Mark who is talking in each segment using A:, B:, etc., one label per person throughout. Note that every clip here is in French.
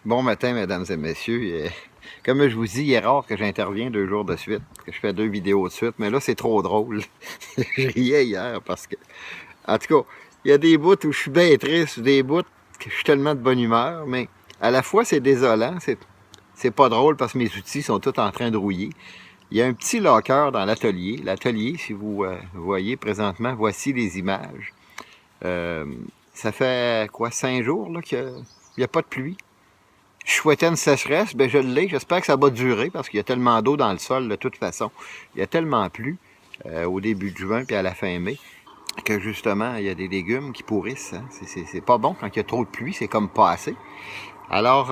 A: Bon matin, mesdames et messieurs. Comme je vous dis, il est rare que j'interviens 2 jours de suite, que je fais 2 vidéos de suite, mais là, c'est trop drôle. Je riais hier parce que, en tout cas, il y a des bouts où je suis bien triste, des bouts que je suis tellement de bonne humeur, mais à la fois, c'est désolant, c'est pas drôle parce que mes outils sont tous en train de rouiller. Il y a un petit locker dans l'atelier. L'atelier, si vous voyez présentement, voici les images. Euh, Ça fait quoi, 5 jours là, qu'il n'y a pas de pluie. Je souhaitais une sécheresse, ben je l'ai. J'espère que ça va durer parce qu'il y a tellement d'eau dans le sol de toute façon. Il y a tellement plu au début de juin puis à la fin mai que justement, il y a des légumes qui pourrissent. Hein. C'est pas bon quand il y a trop de pluie, c'est comme pas assez. Alors,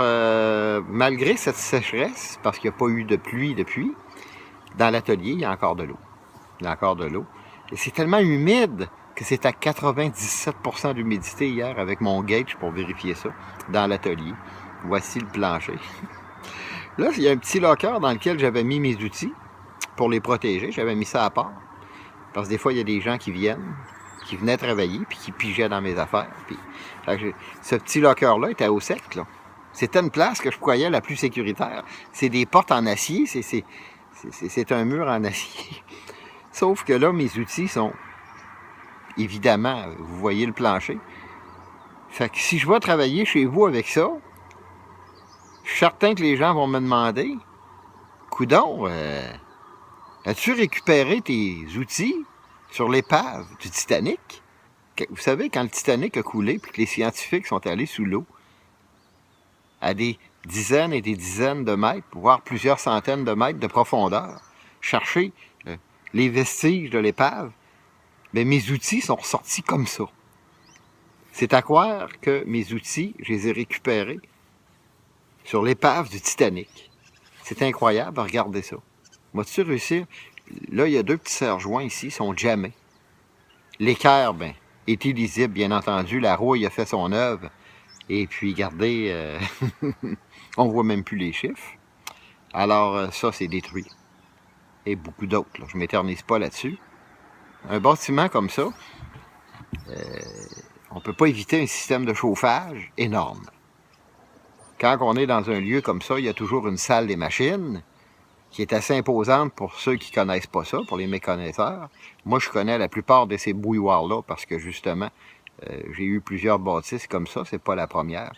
A: malgré cette sécheresse, parce qu'il n'y a pas eu de pluie depuis, dans l'atelier, il y a encore de l'eau. Il y a encore de l'eau. Et c'est tellement humide que c'est à 97% d'humidité hier avec mon gauge pour vérifier ça dans l'atelier. Voici le plancher. Là, il y a un petit locker dans lequel j'avais mis mes outils pour les protéger. J'avais mis ça à part. Parce que des fois, il y a des gens qui viennent, qui venaient travailler, puis qui pigeaient dans mes affaires. Puis, ce petit locker-là était au sec, là. C'était une place que je croyais la plus sécuritaire. C'est des portes en acier, c'est un mur en acier. Sauf que là, mes outils sont, évidemment, vous voyez le plancher. Fait que si je vais travailler chez vous avec ça, je suis certain que les gens vont me demander, coudon, as-tu récupéré tes outils sur l'épave du Titanic? Vous savez, quand le Titanic a coulé puis que les scientifiques sont allés sous l'eau à des dizaines et des dizaines de mètres, voire plusieurs centaines de mètres de profondeur, chercher les vestiges de l'épave, bien, mes outils sont ressortis comme ça. C'est à croire que mes outils, je les ai récupérés sur l'épave du Titanic. C'est incroyable, regardez ça. Moi-tu réussir? Là, il y a 2 petits serre-joints ici, ils sont jamais. L'équerre, ben, est illisible, bien entendu. La rouille a fait son œuvre. Et puis, regardez, on voit même plus les chiffres. Alors, ça, c'est détruit. Et beaucoup d'autres. Je ne m'éternise pas là-dessus. Un bâtiment comme ça, on ne peut pas éviter un système de chauffage énorme. Quand on est dans un lieu comme ça, il y a toujours une salle des machines qui est assez imposante pour ceux qui ne connaissent pas ça, pour les méconnaisseurs. Moi, je connais la plupart de ces bouilloires-là parce que, justement, j'ai eu plusieurs bâtisses comme ça, c'est pas la première.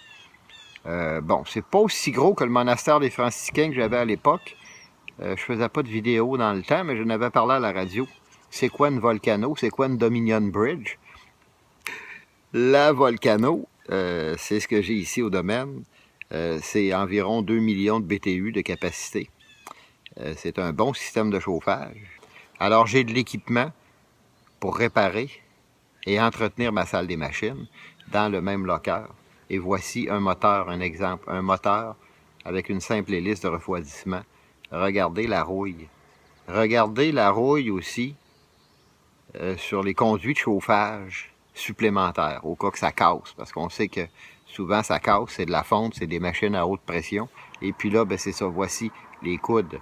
A: Bon, c'est pas aussi gros que le monastère des franciscains que j'avais à l'époque. Je faisais pas de vidéo dans le temps, mais je n'avais parlé à la radio. C'est quoi une Volcano? C'est quoi une Dominion Bridge? La Volcano, c'est ce que j'ai ici au domaine. C'est environ 2 millions de BTU de capacité. C'est un bon système de chauffage. Alors, j'ai de l'équipement pour réparer et entretenir ma salle des machines dans le même locker. Et voici un moteur, un exemple. Un moteur avec une simple hélice de refroidissement. Regardez la rouille. Regardez la rouille aussi sur les conduits de chauffage supplémentaires, au cas que ça casse. Parce qu'on sait que souvent ça casse, c'est de la fonte, c'est des machines à haute pression. Et puis là, ben, c'est ça. Voici les coudes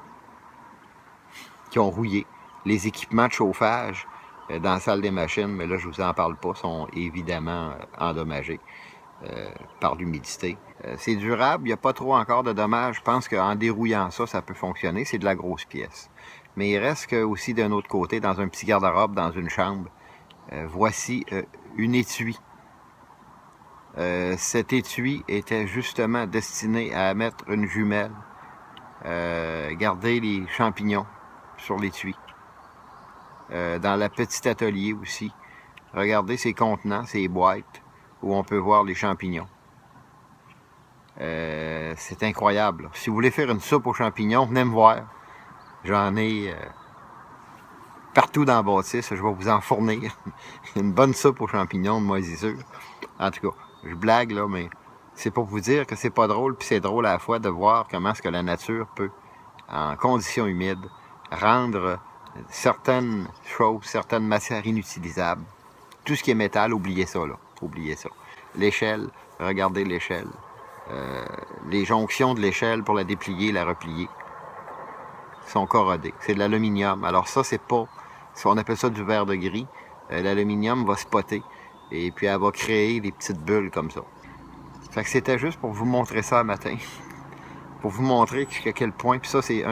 A: qui ont rouillé. Les équipements de chauffage dans la salle des machines, mais là, je vous en parle pas, sont évidemment endommagés par l'humidité. C'est durable, il n'y a pas trop encore de dommages. Je pense qu'en dérouillant ça, ça peut fonctionner. C'est de la grosse pièce. Mais il reste que aussi d'un autre côté, dans un petit garde-robe, dans une chambre, voici une étui. Cet étui était justement destiné à mettre une jumelle. Garder les champignons sur l'étui. Dans le petit atelier aussi. Regardez ces contenants, ces boîtes où on peut voir les champignons. C'est incroyable. Si vous voulez faire une soupe aux champignons, venez me voir. J'en ai partout dans la bâtisse. Je vais vous en fournir. Une bonne soupe aux champignons de moisissure. En tout cas, je blague là, mais c'est pour vous dire que c'est pas drôle, puis c'est drôle à la fois de voir comment est-ce que la nature peut, en conditions humides, rendre certaines choses, certaines matières inutilisables. Tout ce qui est métal, oubliez ça, là. Oubliez ça. L'échelle, regardez l'échelle. Les jonctions de l'échelle pour la déplier, la replier, sont corrodées. C'est de l'aluminium. Alors ça, c'est pas... On appelle ça du verre de gris. L'aluminium va spotter. Et puis, elle va créer des petites bulles comme ça. Fait que c'était juste pour vous montrer ça un matin. Pour vous montrer jusqu'à quel point, puis ça c'est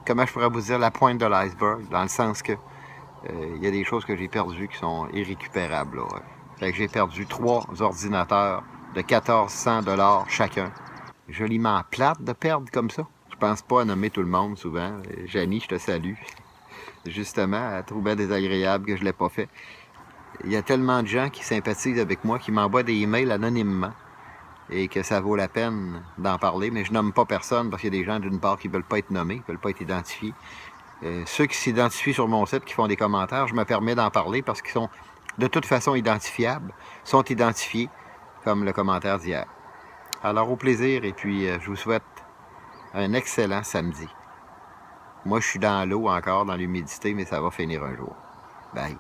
A: comment je pourrais vous dire, la pointe de l'iceberg, dans le sens que il y a des choses que j'ai perdues qui sont irrécupérables. Là. Fait que j'ai perdu 3 ordinateurs de 1400 $ chacun. Joliment plate de perdre comme ça. Je pense pas à nommer tout le monde souvent. Janie, je te salue. Justement, elle trouvait désagréable que je l'ai pas fait. Il y a tellement de gens qui sympathisent avec moi, qui m'envoient des emails anonymement et que ça vaut la peine d'en parler, mais je nomme pas personne parce qu'il y a des gens d'une part qui veulent pas être nommés, qui veulent pas être identifiés. Ceux qui s'identifient sur mon site, qui font des commentaires, je me permets d'en parler parce qu'ils sont de toute façon identifiables, sont identifiés comme le commentaire d'hier. Alors au plaisir et puis je vous souhaite un excellent samedi. Moi je suis dans l'eau encore, dans l'humidité, mais ça va finir un jour. Bye.